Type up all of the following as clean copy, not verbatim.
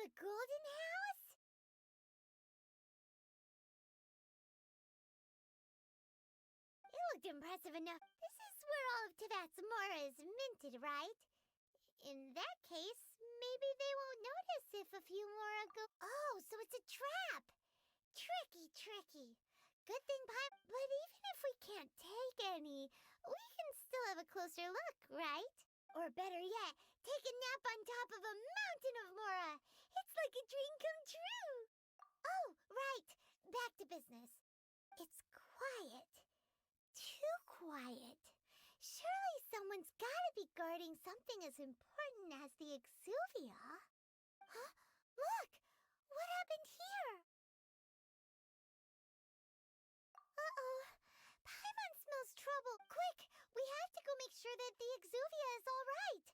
The golden house? It looked impressive enough. This is where all of Teyvat's mora is minted, right? In that case, maybe they won't notice if a few mora go... Oh, so it's a trap! Tricky, tricky. Good thing, but even if we can't take any, we can still have a closer look, right? Or better yet, take a nap on top of a mountain of mora. It's like a dream come true. Oh, right. Back to business. It's quiet. Too quiet. Surely someone's gotta be guarding something as important as the Exuvia. Huh? Look! What happened here? Uh-oh. Paimon smells trouble. Quick! We have to go make sure that the Exuvia is all right.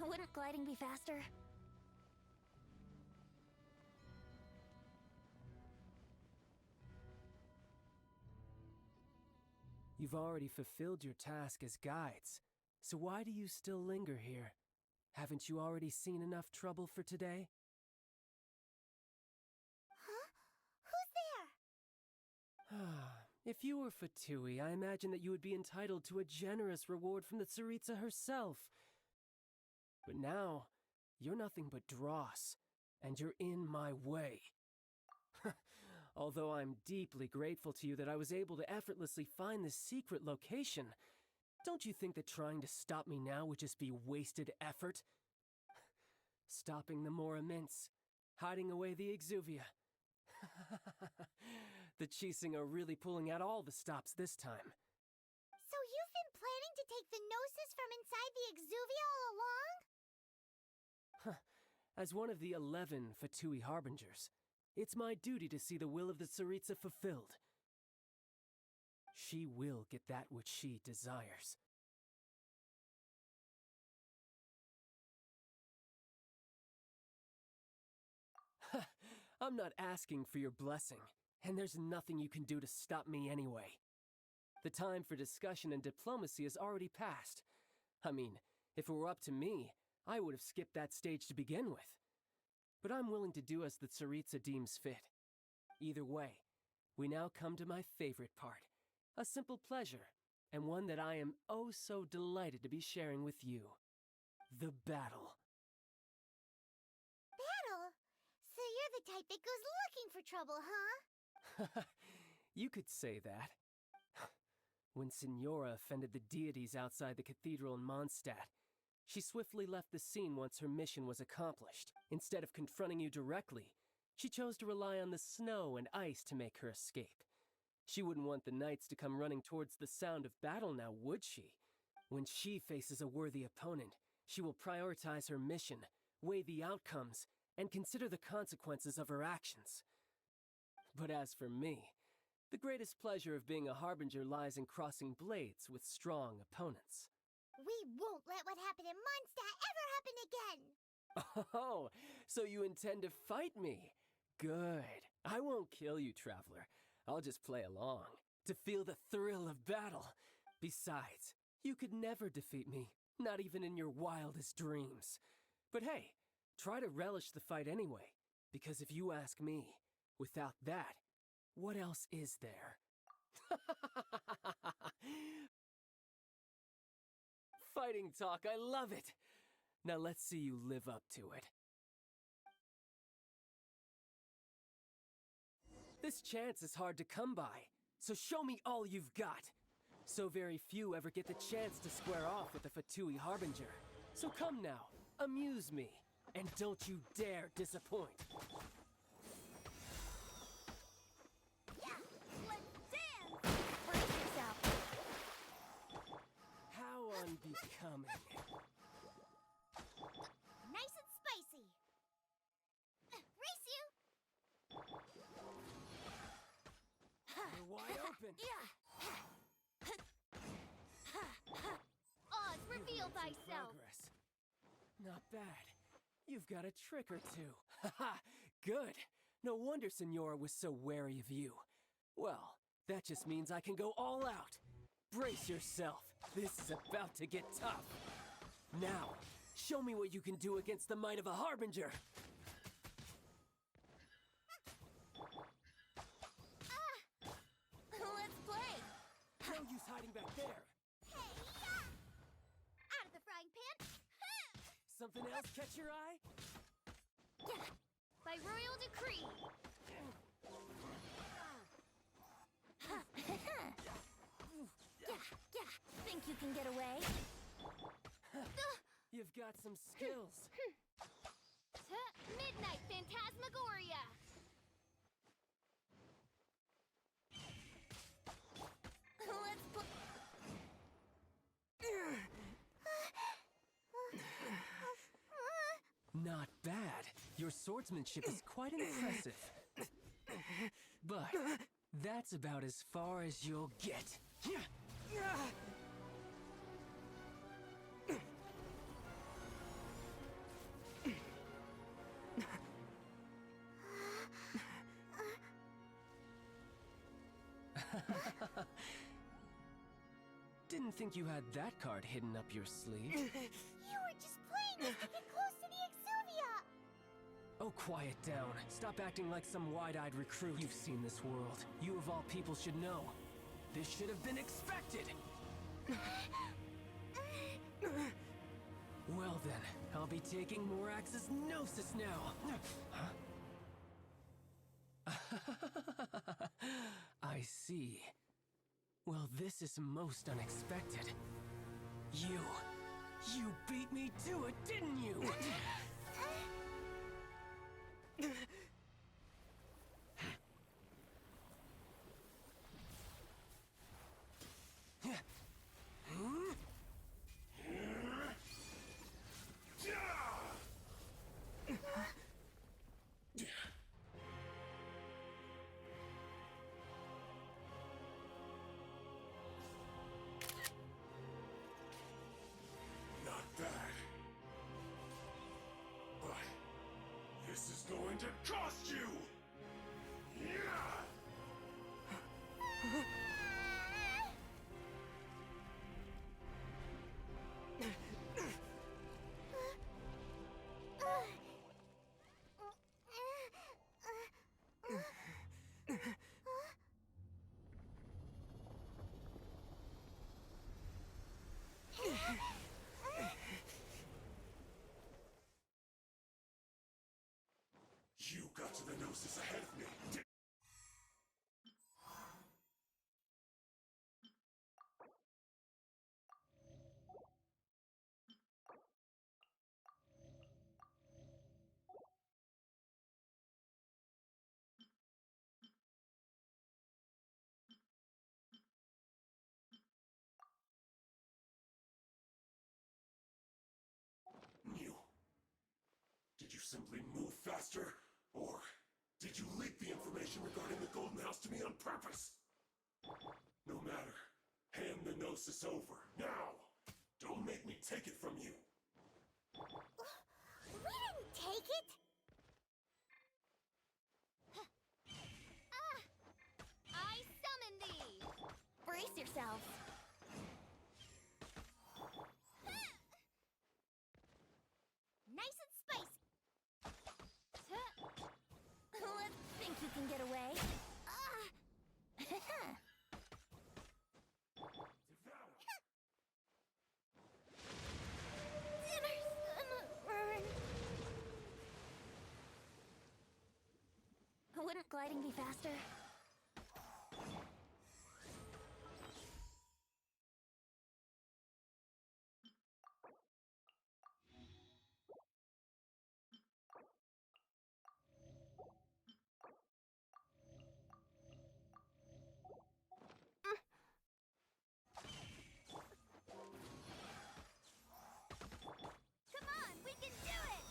Wouldn't gliding be faster? You've already fulfilled your task as guides, so why do you still linger here? Haven't you already seen enough trouble for today? Huh? Who's there? If you were Fatui, I imagine that you would be entitled to a generous reward from the Tsaritsa herself. But now, you're nothing but dross, and you're in my way. Although I'm deeply grateful to you that I was able to effortlessly find this secret location, don't you think that trying to stop me now would just be wasted effort? Stopping the Mora Mints, hiding away the Exuvia. The Chising are really pulling out all the stops this time. So you've been planning to take the Gnosis from inside the Exuvia all along? As one of the 11 Fatui Harbingers, it's my duty to see the will of the Tsaritsa fulfilled. She will get that which she desires. I'm not asking for your blessing, and there's nothing you can do to stop me anyway. The time for discussion and diplomacy has already passed. I mean, if it were up to me, I would have skipped that stage to begin with. But I'm willing to do as the Tsaritsa deems fit. Either way, we now come to my favorite part. A simple pleasure, and one that I am oh so delighted to be sharing with you. The battle. Battle? So you're the type that goes looking for trouble, huh? You could say that. When Signora offended the deities outside the cathedral in Mondstadt, she swiftly left the scene once her mission was accomplished. Instead of confronting you directly, she chose to rely on the snow and ice to make her escape. She wouldn't want the knights to come running towards the sound of battle now, would she? When she faces a worthy opponent, she will prioritize her mission, weigh the outcomes, and consider the consequences of her actions. But as for me, the greatest pleasure of being a harbinger lies in crossing blades with strong opponents. We won't let what happened in Mondstadt ever happen again! Oh, so you intend to fight me? Good. I won't kill you, traveler. I'll just play along, to feel the thrill of battle. Besides, you could never defeat me, not even in your wildest dreams. But hey, try to relish the fight anyway, because if you ask me, without that, what else is there? Fighting talk, I love it! Now let's see you live up to it. This chance is hard to come by, so show me all you've got. So very few ever get the chance to square off with the Fatui Harbinger. So come now, amuse me, and don't you dare disappoint. Yeah, let's dance! Brace yourself! How unbecoming. Nice and spicy! Race you! You're wide open. Oz, reveal You've made some thyself! progress. Not bad. You've got a trick or two. Haha, good. No wonder Signora was so wary of you. Well, that just means I can go all out. Brace yourself. This is about to get tough. Now, show me what you can do against the might of a Harbinger. Let's play! No use hiding back there. Hey-ya! Out of the frying pan! Something else catch your eye? By royal decree! Think you can get away? You've got some skills. Midnight Phantasmagoria! Let's play. Not bad. Your swordsmanship is quite impressive. But that's about as far as you'll get. Didn't think you had that card hidden up your sleeve. You were just playing us to get close to the Exuvia! Oh, quiet down. Stop acting like some wide-eyed recruit. You've seen this world. You of all people should know. This should have been expected! Well then, I'll be taking Morax's Gnosis now! I see. Well, this is most unexpected. You beat me to it, didn't you? Not bad. But this is going to cost you! Yeah! You got to the Gnosis ahead of me. You. Did you simply move faster? Or did you leak the information regarding the Golden House to me on purpose? No matter. Hand the Gnosis over, now! Don't make me take it from you! We didn't take it! I summon thee! Brace yourself. Nice and spicy! Let's think you can get away? Dinner's gonna burn! Wouldn't gliding be faster? Come on, we can do it!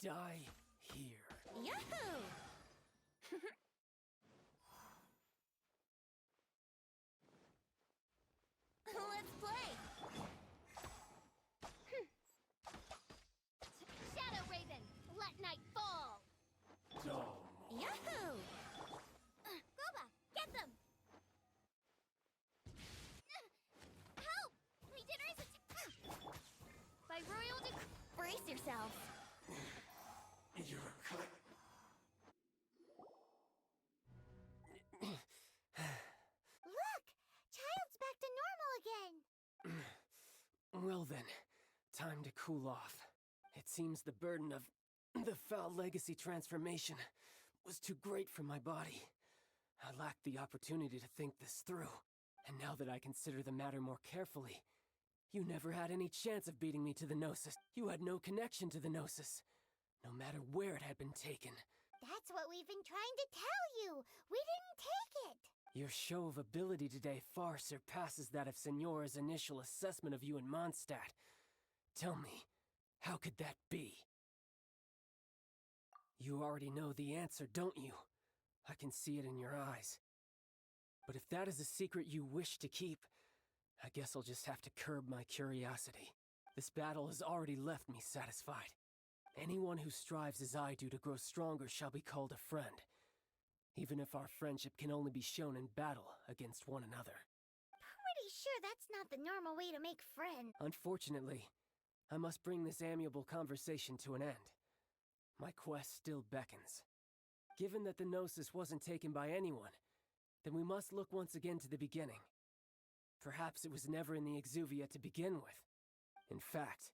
Die here. Yahoo! yourself. You're cut. Look! Childe's back to normal again! Well then, time to cool off. It seems the burden of the foul legacy transformation was too great for my body. I lacked the opportunity to think this through. And now that I consider the matter more carefully, you never had any chance of beating me to the Gnosis. You had no connection to the Gnosis, no matter where it had been taken. That's what we've been trying to tell you! We didn't take it! Your show of ability today far surpasses that of Signora's initial assessment of you in Mondstadt. Tell me, how could that be? You already know the answer, don't you? I can see it in your eyes. But if that is a secret you wish to keep, I guess I'll just have to curb my curiosity. This battle has already left me satisfied. Anyone who strives as I do to grow stronger shall be called a friend, even if our friendship can only be shown in battle against one another. Pretty sure that's not the normal way to make friends. Unfortunately, I must bring this amiable conversation to an end. My quest still beckons. Given that the Gnosis wasn't taken by anyone, then we must look once again to the beginning. Perhaps it was never in the Exuvia to begin with. In fact,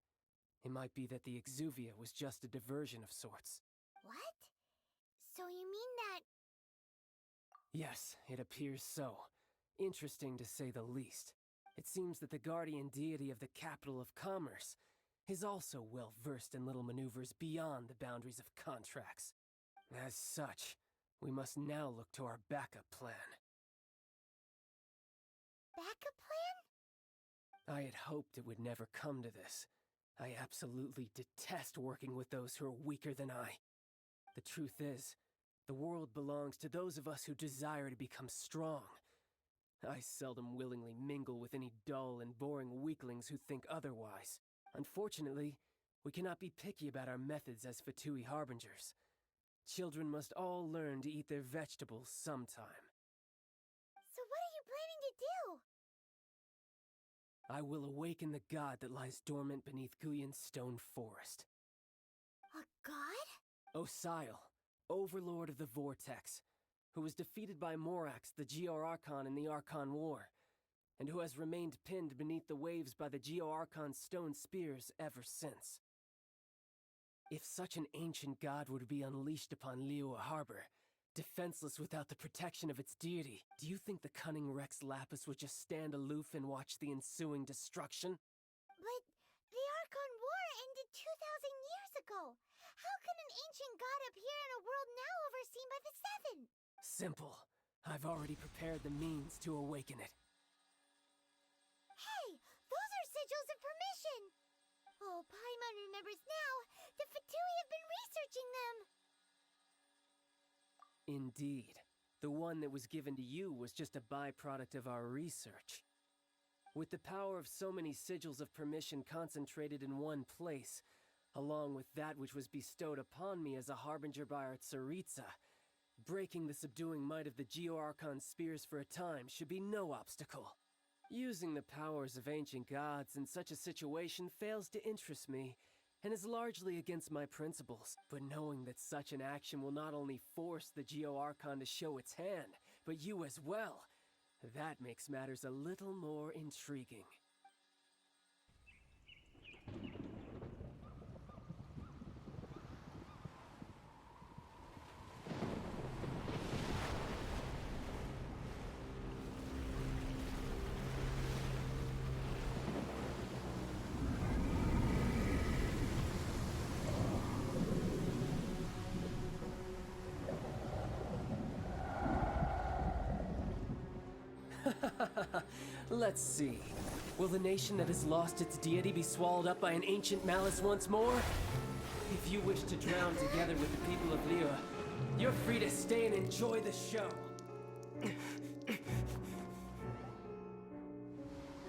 it might be that the Exuvia was just a diversion of sorts. What? So you mean that... Yes, it appears so. Interesting to say the least. It seems that the guardian deity of the capital of commerce is also well versed in little maneuvers beyond the boundaries of contracts. As such, we must now look to our backup plan. Backup plan? I had hoped it would never come to this. I absolutely detest working with those who are weaker than I. The truth is, the world belongs to those of us who desire to become strong. I seldom willingly mingle with any dull and boring weaklings who think otherwise. Unfortunately, we cannot be picky about our methods as Fatui Harbingers. Children must all learn to eat their vegetables sometime. So what are you planning to do? I will awaken the god that lies dormant beneath Guyon's stone forest. A god? Osial, overlord of the Vortex, who was defeated by Morax, the Geo-Archon in the Archon War, and who has remained pinned beneath the waves by the Geo-Archon's stone spears ever since. If such an ancient god were to be unleashed upon Liyue Harbor, defenseless without the protection of its deity, do you think the cunning Rex Lapis would just stand aloof and watch the ensuing destruction? But the Archon War ended 2,000 years ago. How can an ancient god appear in a world now overseen by the Seven? Simple. I've already prepared the means to awaken it. Hey, those are sigils of permission! Oh, Paimon remembers now. The Fatui have been researching them. Indeed. The one that was given to you was just a byproduct of our research. With the power of so many sigils of permission concentrated in one place, along with that which was bestowed upon me as a harbinger by our Tsaritsa, breaking the subduing might of the Geo-Archon spears for a time should be no obstacle. Using the powers of ancient gods in such a situation fails to interest me, and is largely against my principles. But knowing that such an action will not only force the Geo-Archon to show its hand, but you as well, that makes matters a little more intriguing. Let's see. Will the nation that has lost its deity be swallowed up by an ancient malice once more? If you wish to drown together with the people of Liyue, you're free to stay and enjoy the show.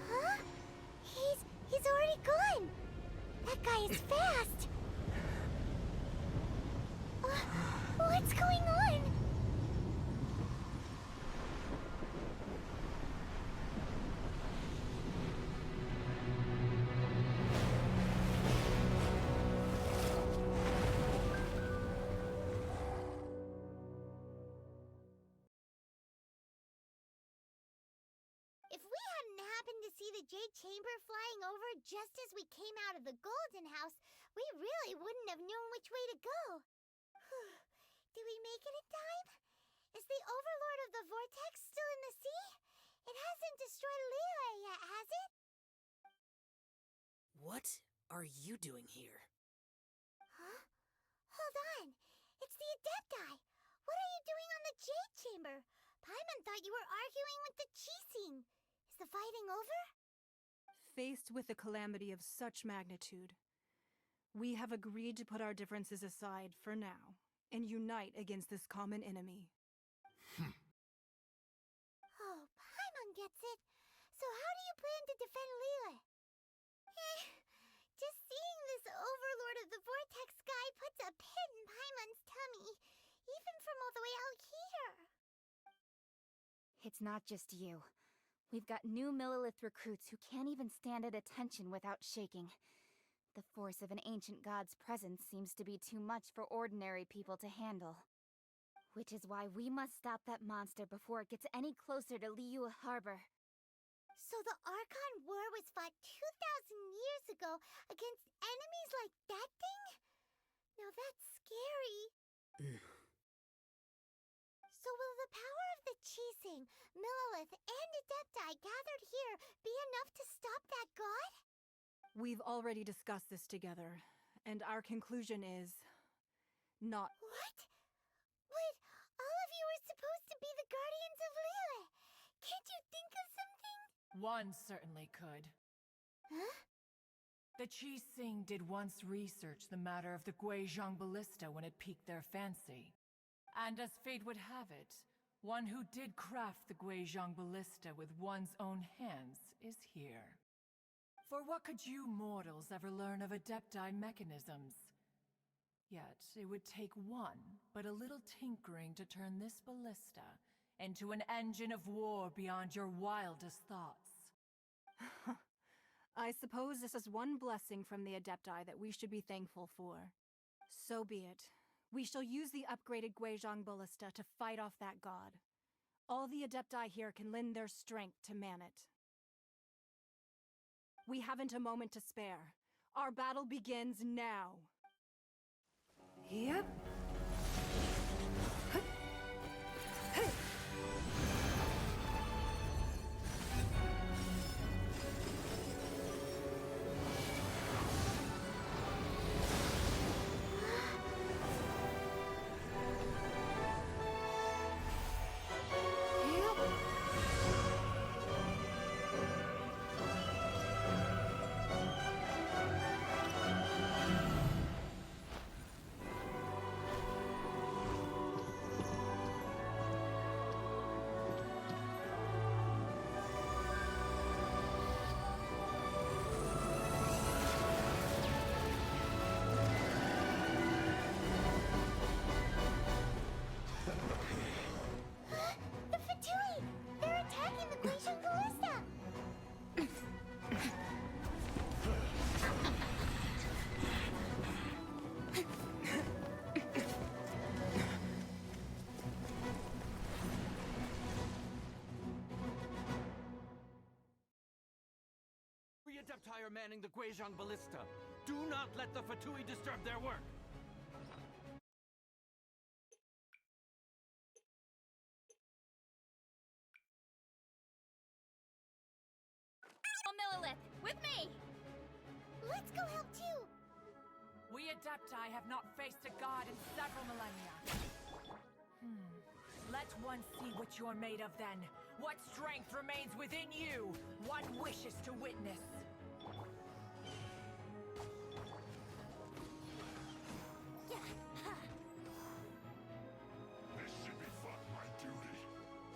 Huh? He's already gone. That guy is fast. What's going on? happened to see the Jade Chamber flying over just as we came out of the Golden House, we really wouldn't have known which way to go. Did we make it in time? Is the Overlord of the Vortex still in the sea? It hasn't destroyed Liyue yet, has it? What are you doing here? Huh? Hold on. It's the Adepti. What are you doing on the Jade Chamber? Paimon thought you were arguing with the Qixing. Is the fighting over? Faced with a calamity of such magnitude, we have agreed to put our differences aside for now and unite against this common enemy. Oh, Paimon gets it. So how do you plan to defend Liyue? Just seeing this Overlord of the Vortex guy puts a pit in Paimon's tummy, even from all the way out here. It's not just you. We've got new Millilith recruits who can't even stand at attention without shaking. The force of an ancient god's presence seems to be too much for ordinary people to handle. Which is why we must stop that monster before it gets any closer to Liyue Harbor. So the Archon War was fought 2,000 years ago against enemies like that thing? Now that's scary. So will the power of the Qixing, Millilith, and Adepti gathered here be enough to stop that god? We've already discussed this together, and our conclusion is not. What? But all of you are supposed to be the guardians of Liyue. Can't you think of something? One certainly could. Huh? The Qixing did once research the matter of the Guizhong Ballista when it piqued their fancy. And as fate would have it, one who did craft the Guizhong Ballista with one's own hands is here. For what could you mortals ever learn of Adepti mechanisms? Yet, it would take one, but a little tinkering to turn this ballista into an engine of war beyond your wildest thoughts. I suppose this is one blessing from the Adepti that we should be thankful for. So be it. We shall use the upgraded Guizhong Ballista to fight off that god. All the Adepti here can lend their strength to man it. We haven't a moment to spare. Our battle begins now. Yep. The Fatui! They're attacking the Guizhong Ballista! The Adepti are manning the Guizhong Ballista. Do not let the Fatui disturb their work. Oh, Millilith, with me! Let's go help too! We Adepti have not faced a god in several millennia. Let one see what you're made of then. What strength remains within you? One wishes to witness. This should be fought by duty.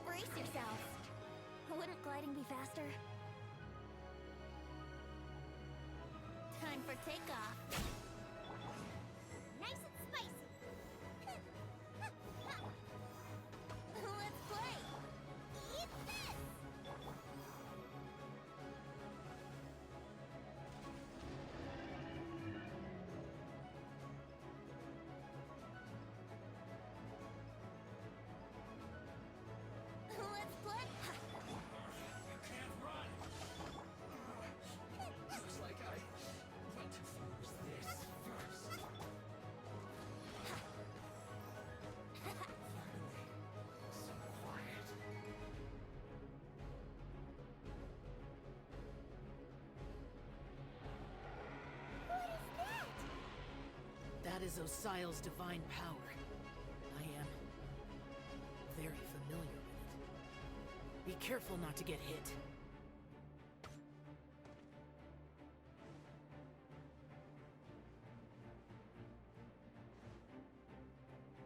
Brace yourselves. Wouldn't gliding be faster? Time for takeoff. Nice and spicy! Let's play! Eat this! Let's play! You can't run. So Sile's divine power. I am very familiar with it. Be careful not to get hit.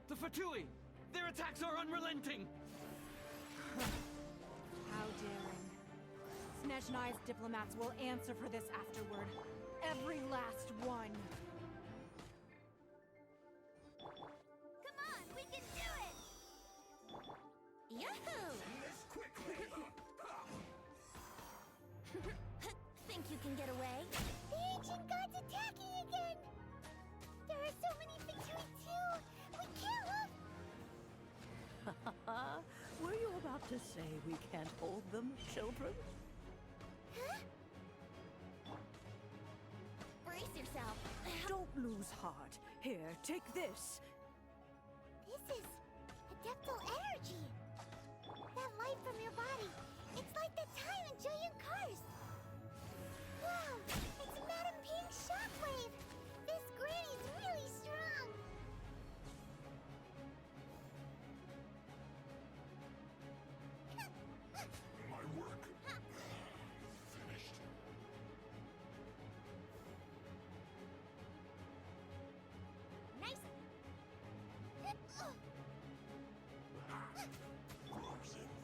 The Fatui! Their attacks are unrelenting! How daring. Snezhnai's diplomats will answer for this afterward. Every last one. Come on, we can do it! Yahoo! Think you can get away? The ancient god's attacking again! There are so many Fatui too! We can't look! Were you about to say we can't hold them, children? Huh? Brace yourself. Don't lose heart. Here, take this. This is adeptal energy. That light from your body. It's like the time in Julian Cars. Wow, it's Madame Ping's shockwave. This granny's really strong. My work finished. Nice. Frozen.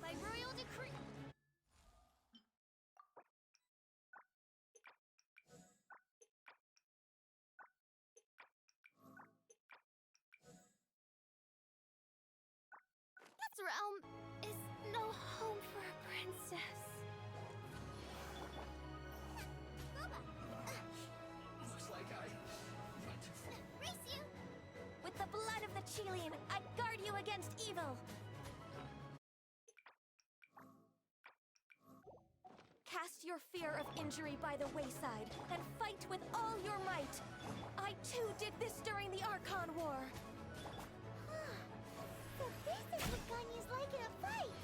By royal decree. This realm is no home for a princess. Looks like I went too far. Race you! With the blood of the Chilean, I guard you against evil! Cast your fear of injury by the wayside, and fight with all your might! I too did this during the Archon War! So this is what Ganya's like in a fight!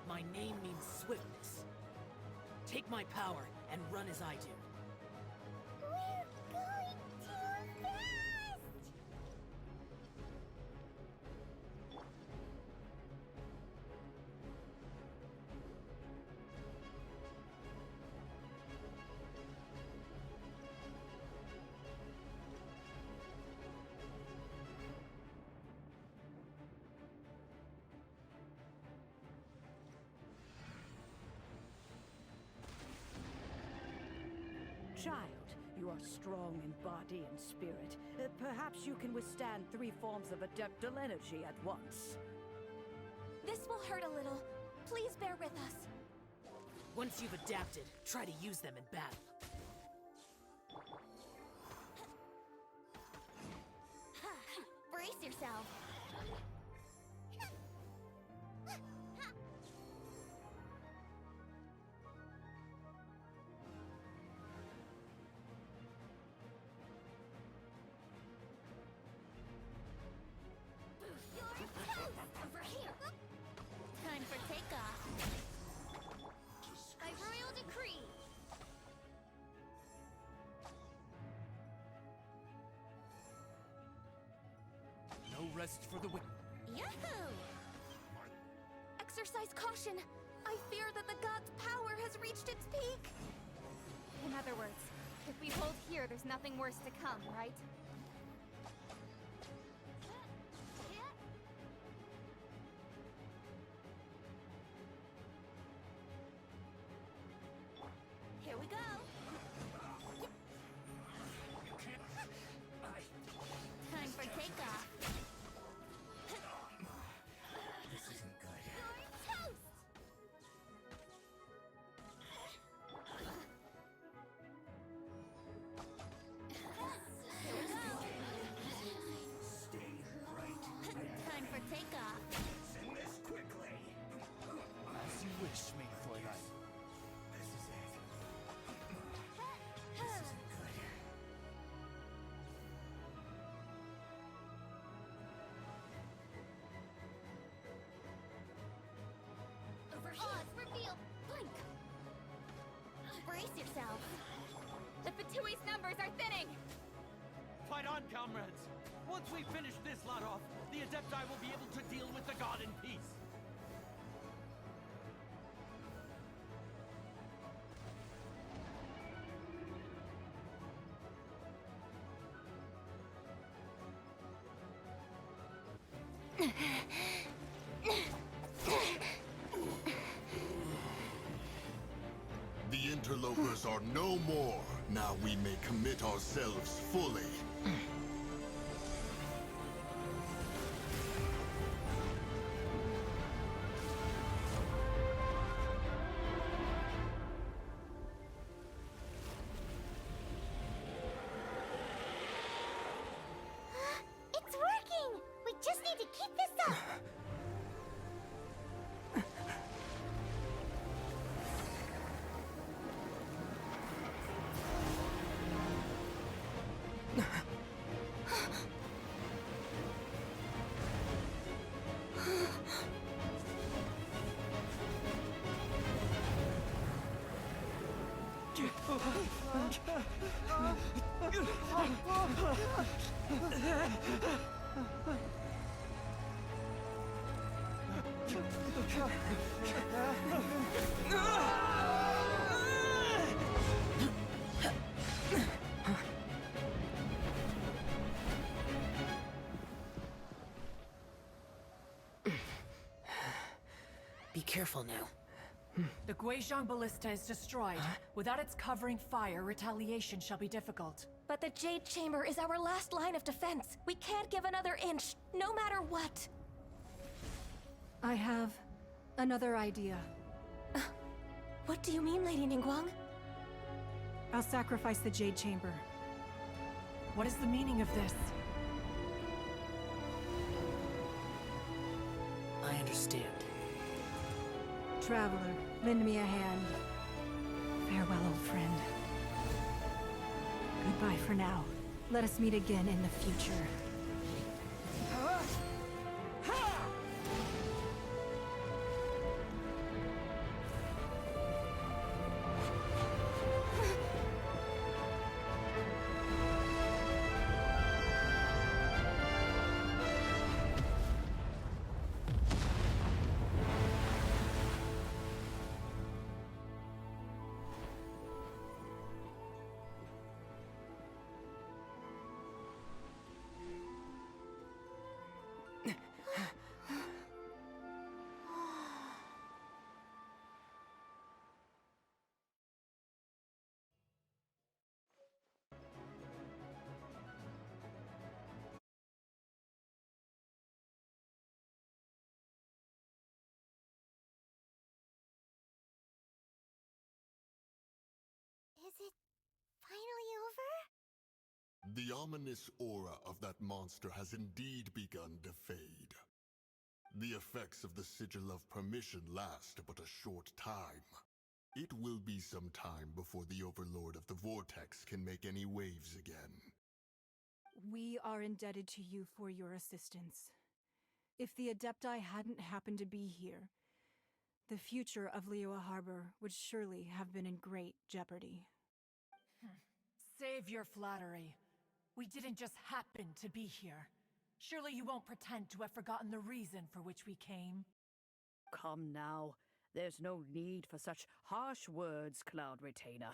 My name means swiftness. Take my power and run as I do. We're going too fast! Child, you are strong in body and spirit. Perhaps you can withstand 3 forms of adeptal energy at once. This will hurt a little. Please bear with us. Once you've adapted, try to use them in battle. Brace yourself. You're toast! Over here! Time for takeoff. By royal decree. No rest for the wicked. Yahoo! Exercise caution. I fear that the god's power has reached its peak. In other words, if we hold here, there's nothing worse to come, right? Here we go. Time for takeoff. This isn't good. You're toast! Here we go. Stay right. Time for takeoff. Send this quickly. As you wish, maid Fräulein. This is it. Over here. Oz, reveal. Blink. Brace yourself. The Fatui's numbers are thinning! Fight on, comrades! Once we finish this lot off, the Adepti will be able to deal with the god in peace. The interlopers are no more. Now we may commit ourselves fully. It's working! We just need to keep this up! Be careful now. The Guizhong Ballista is destroyed. Without its covering fire, retaliation shall be difficult. But the Jade Chamber is our last line of defense. We can't give another inch, no matter what. I have another idea. What do you mean, Lady Ningguang? I'll sacrifice the Jade Chamber. What is the meaning of this? I understand. Traveler, lend me a hand. Farewell, old friend. Goodbye for now. Let us meet again in the future. Is it finally over? The ominous aura of that monster has indeed begun to fade. The effects of the Sigil of Permission last but a short time. It will be some time before the Overlord of the Vortex can make any waves again. We are indebted to you for your assistance. If the Adepti hadn't happened to be here, the future of Liyue Harbor would surely have been in great jeopardy. Save your flattery. We didn't just happen to be here. Surely you won't pretend to have forgotten the reason for which we came. Come now. There's no need for such harsh words, Cloud Retainer.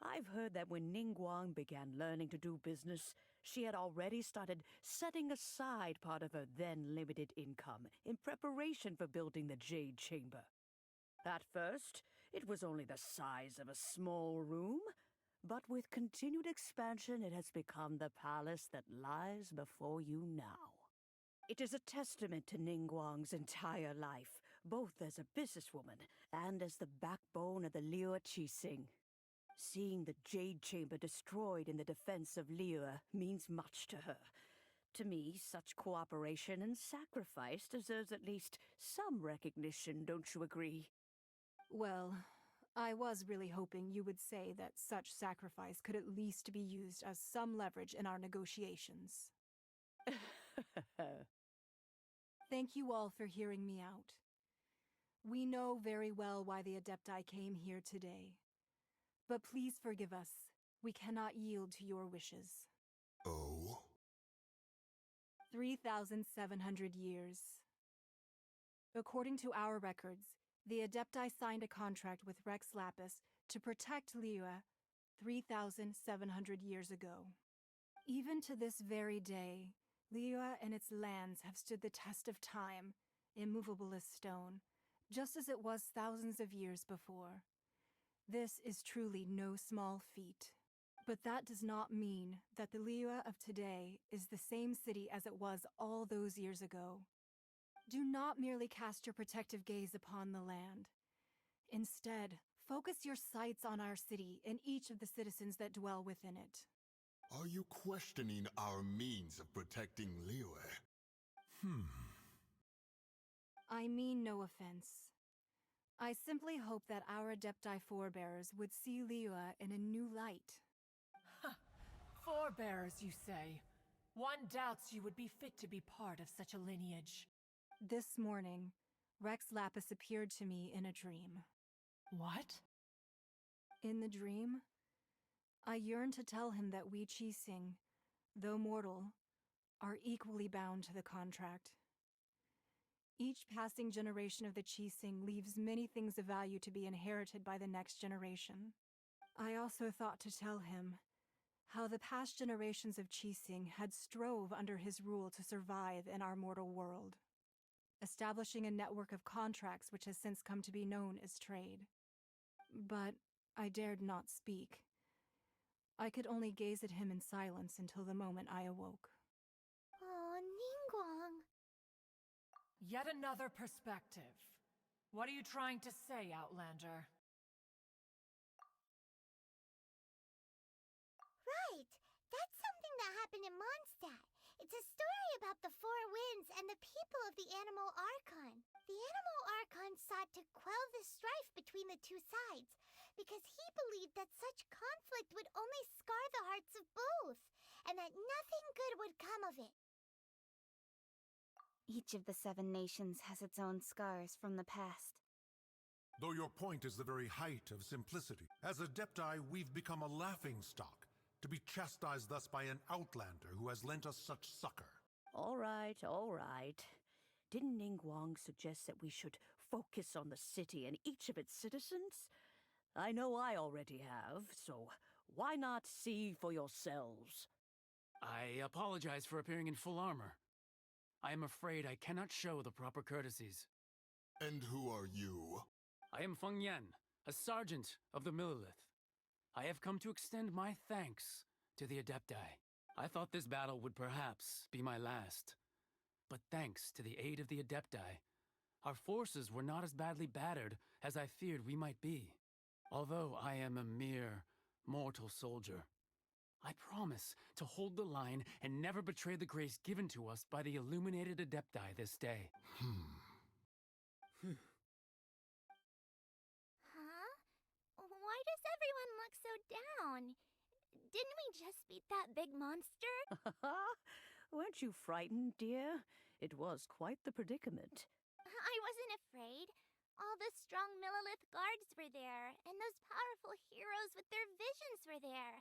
I've heard that when Ningguang began learning to do business, she had already started setting aside part of her then limited income in preparation for building the Jade Chamber. At first, it was only the size of a small room, but with continued expansion it has become the palace that lies before you now. It is a testament to Ningguang's entire life, both as a businesswoman and as the backbone of the Liyue Qixing. Seeing the Jade Chamber destroyed in the defense of Liyue means much to her. To me, such cooperation and sacrifice deserves at least some recognition, don't you agree? Well, I was really hoping you would say that such sacrifice could at least be used as some leverage in our negotiations. Thank you all for hearing me out. We know very well why the Adepti came here today. But please forgive us. We cannot yield to your wishes. Oh? 3,700 years. According to our records, the Adepti signed a contract with Rex Lapis to protect Liyue 3,700 years ago. Even to this very day, Liyue and its lands have stood the test of time, immovable as stone, just as it was thousands of years before. This is truly no small feat. But that does not mean that the Liyue of today is the same city as it was all those years ago. Do not merely cast your protective gaze upon the land. Instead, focus your sights on our city and each of the citizens that dwell within it. Are you questioning our means of protecting Liyue? I mean no offense. I simply hope that our Adepti forebears would see Liyue in a new light. Forebears, you say? One doubts you would be fit to be part of such a lineage. This morning, Rex Lapis appeared to me in a dream. What? In the dream, I yearned to tell him that we Qixing, though mortal, are equally bound to the contract. Each passing generation of the Qixing leaves many things of value to be inherited by the next generation. I also thought to tell him how the past generations of Qixing had strove under his rule to survive in our mortal world, establishing a network of contracts which has since come to be known as trade. But I dared not speak. I could only gaze at him in silence until the moment I awoke. Oh, Ningguang. Yet another perspective. What are you trying to say, Outlander? Right. That's something that happened in Mondstadt. It's a story about the Four Winds and the people of the Animal Archon. The Animal Archon sought to quell the strife between the two sides because he believed that such conflict would only scar the hearts of both, and that nothing good would come of it. Each of the 7 nations has its own scars from the past. Though your point is the very height of simplicity, as Adepti, we've become a laughingstock, to be chastised thus by an outlander who has lent us such succor. All right, all right. Didn't Ningguang suggest that we should focus on the city and each of its citizens? I know I already have, so why not see for yourselves? I apologize for appearing in full armor. I am afraid I cannot show the proper courtesies. And who are you? I am Feng Yan, a sergeant of the Millelith. I have come to extend my thanks to the Adepti. I thought this battle would perhaps be my last. But thanks to the aid of the Adepti, our forces were not as badly battered as I feared we might be. Although I am a mere mortal soldier, I promise to hold the line and never betray the grace given to us by the illuminated Adepti this day. Huh? Why does everyone look so down? Didn't we just beat that big monster? Weren't you frightened, dear? It was quite the predicament. I wasn't afraid. All the strong Millelith guards were there, and those powerful heroes with their visions were there.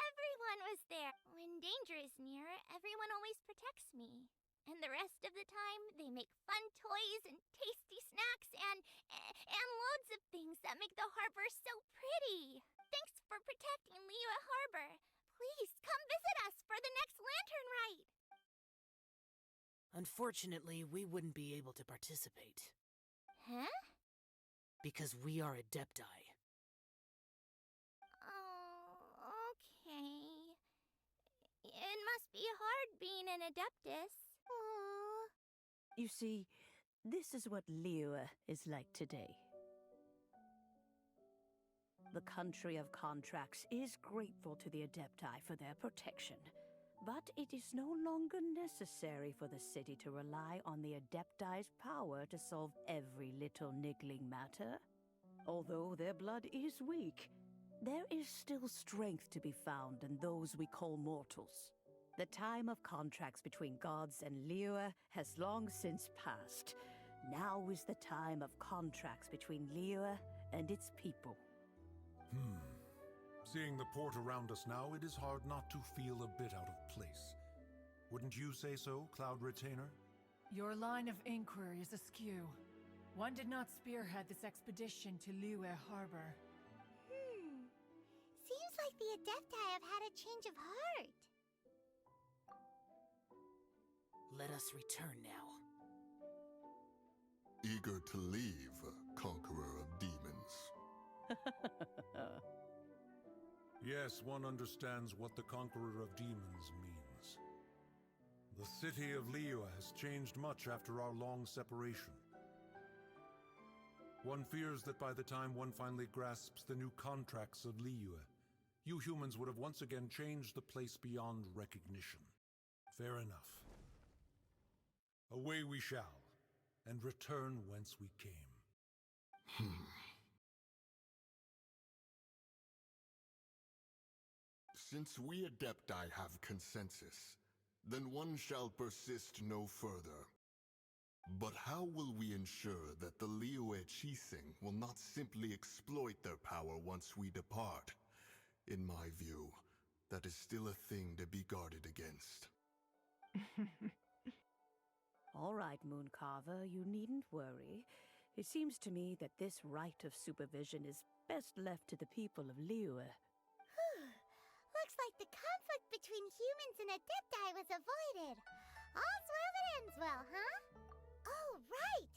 Everyone was there. When danger is near, everyone always protects me. And the rest of the time, they make fun toys and tasty snacks and loads of things that make the harbor so pretty. Thanks for protecting Liyue Harbor. Please come visit us for the next lantern rite. Unfortunately, we wouldn't be able to participate. Huh? Because we are Adepti. Oh, okay. It must be hard being an Adeptus. Aww. You see, this is what Liyue is like today. The country of contracts is grateful to the Adepti for their protection, but it is no longer necessary for the city to rely on the Adepti's power to solve every little niggling matter. Although their blood is weak, there is still strength to be found in those we call mortals. The time of contracts between gods and Liyue has long since passed. Now is the time of contracts between Liyue and its people. Seeing the port around us now, it is hard not to feel a bit out of place. Wouldn't you say so, Cloud Retainer? Your line of inquiry is askew. One did not spearhead this expedition to Liyue Harbor. Seems like the Adepti have had a change of heart. Let us return now. Eager to leave, Conqueror of Demons. Yes, one understands what the Conqueror of Demons means. The city of Liyue has changed much after our long separation. One fears that by the time one finally grasps the new contracts of Liyue, you humans would have once again changed the place beyond recognition. Fair enough. Away we shall, and return whence we came. Since we Adepti have consensus, then one shall persist no further. But how will we ensure that the Liyue Qixing will not simply exploit their power once we depart? In my view, that is still a thing to be guarded against. All right, Mooncarver, you needn't worry. It seems to me that this right of supervision is best left to the people of Liyue. Looks like the conflict between humans and Adepti was avoided. All's well that ends well, huh? Oh, right!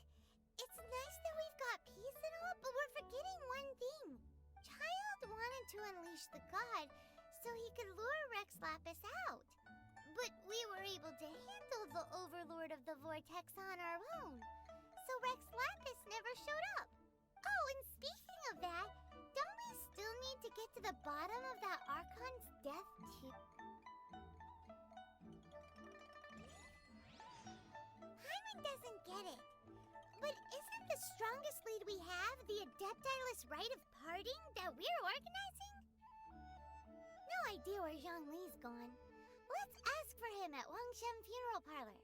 It's nice that we've got peace and all, but we're forgetting one thing. Childe wanted to unleash the god so he could lure Rex Lapis out. But we were able to handle the Overlord of the Vortex on our own. So Rex Lapis never showed up. Oh, and speaking of that, don't we still need to get to the bottom of that Archon's death too? Hyman doesn't get it. But isn't the strongest lead we have the Adeptiless rite of parting that we're organizing? No idea where Zhongli's gone. Let's ask for him at Wangshen Funeral Parlor.